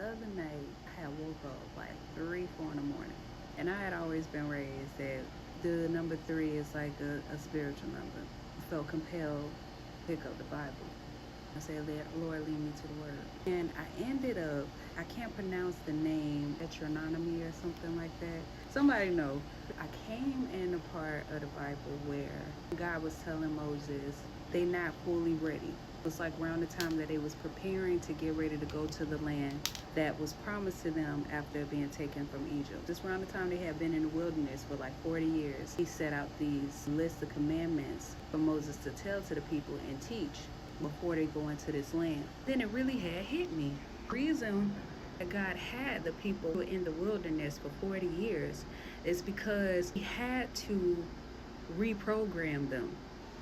other night, I had woke up like 3, 4 in the morning. And I had always been raised that the number 3 is like a spiritual number. I felt compelled to pick up the Bible. I said, Lord, lead me to the word. And I ended up, I can't pronounce the name, Deuteronomy or something like that. Somebody know. I came in a part of the Bible where God was telling Moses, they not fully ready. It was like around the time that they was preparing to get ready to go to the land that was promised to them after being taken from Egypt. Just around the time they had been in the wilderness for like 40 years, he set out these lists of commandments for Moses to tell to the people and teach before they go into this land. Then it really had hit me. The reason that God had the people in the wilderness for 40 years is because he had to reprogram them.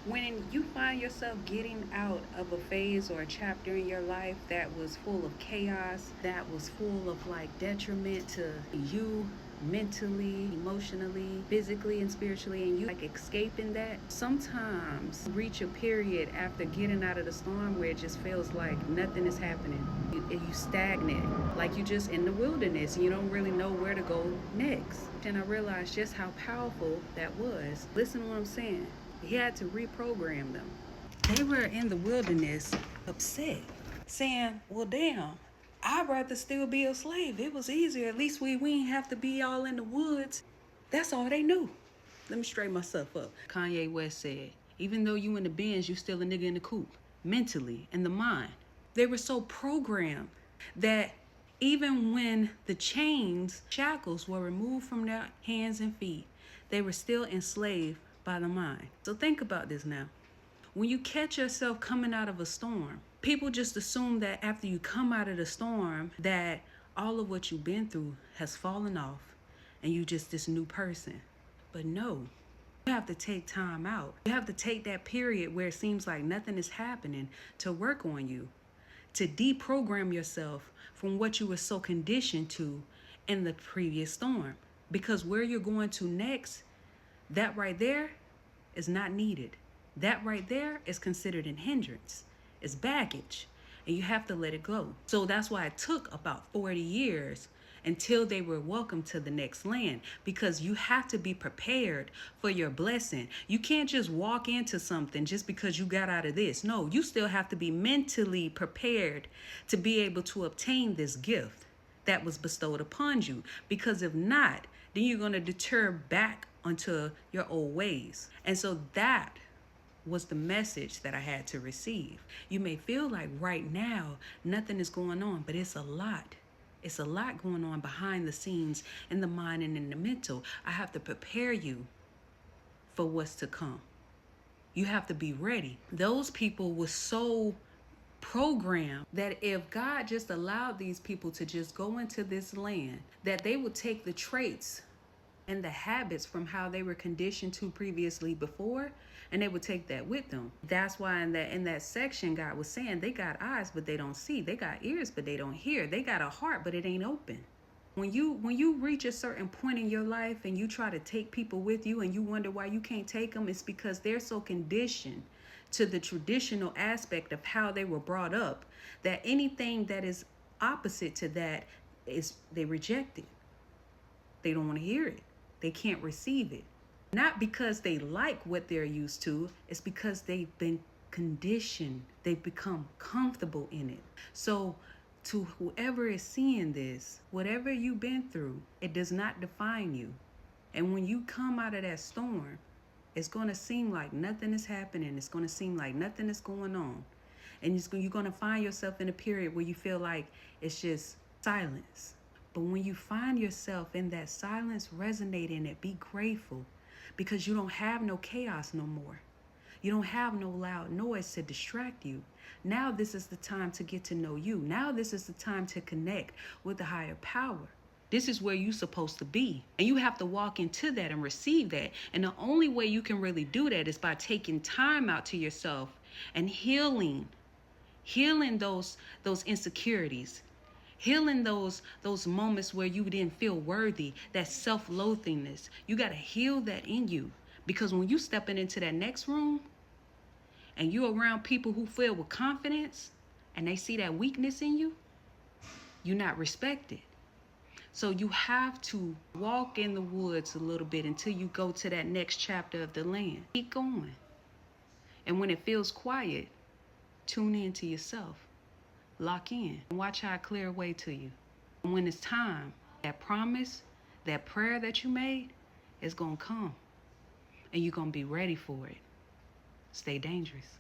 When you find yourself getting out of a phase or a chapter in your life that was full of chaos, that was full of like detriment to you mentally, emotionally, physically, and spiritually, and you like escaping that, sometimes reach a period after getting out of the storm where it just feels like nothing is happening. You stagnant, like you just in the wilderness. You don't really know where to go next. And I realized just how powerful that was. Listen to what I'm saying. He had to reprogram them. They were in the wilderness upset, saying, well, damn, I'd rather still be a slave. It was easier. At least we ain't have to be all in the woods. That's all they knew. Let me straighten myself up. Kanye West said, even though you in the bins, you still a nigga in the coop. Mentally, in the mind. They were so programmed that even when the chains, shackles were removed from their hands and feet, they were still enslaved by the mind. So think about this now. When you catch yourself coming out of a storm, people just assume that after you come out of the storm that all of what you've been through has fallen off and you just this new person. But no, you have to take time out. You have to take that period where it seems like nothing is happening to work on you, to deprogram yourself from what you were so conditioned to in the previous storm. Because where you're going to next, that right there is not needed. That right there is considered an hindrance. It's baggage, and you have to let it go. So that's why it took about 40 years until they were welcome to the next land, because you have to be prepared for your blessing. You can't just walk into something just because you got out of this. No, you still have to be mentally prepared to be able to obtain this gift that was bestowed upon you, because if not, then you're going to deter back onto your old ways. And so that was the message that I had to receive. You may feel like right now nothing is going on, but it's a lot. It's a lot going on behind the scenes in the mind and in the mental. I have to prepare you for what's to come. You have to be ready. Those people were so programmed that if God just allowed these people to just go into this land, that they would take the traits and the habits from how they were conditioned to previously before, and they would take that with them. That's why in that section, God was saying they got eyes but they don't see, they got ears but they don't hear, they got a heart but it ain't open. When you reach a certain point in your life and you try to take people with you and you wonder why you can't take them, it's because they're so conditioned to the traditional aspect of how they were brought up that anything that is opposite to that is they reject it. They don't want to hear it. They can't receive it. Not because they like what they're used to, it's because they've been conditioned. They've become comfortable in it. So to whoever is seeing this, whatever you've been through, it does not define you. And when you come out of that storm, it's going to seem like nothing is happening. It's going to seem like nothing is going on. And you're going to find yourself in a period where you feel like it's just silence. But when you find yourself in that silence, resonate in it, be grateful, because you don't have no chaos no more. You don't have no loud noise to distract you. Now this is the time to get to know you. Now this is the time to connect with the higher power. This is where you're supposed to be. And you have to walk into that and receive that. And the only way you can really do that is by taking time out to yourself and healing those insecurities. Healing those moments where you didn't feel worthy, that self-loathingness. You got to heal that in you. Because when you stepping into that next room and you're around people who feel with confidence and they see that weakness in you, You're not respected. So you have to walk in the woods a little bit until you go to that next chapter of the land. Keep going. And when it feels quiet, tune in to yourself. Lock in and watch how I clear a way to you. And when it's time, that promise, that prayer that you made is going to come. And you're going to be ready for it. Stay dangerous.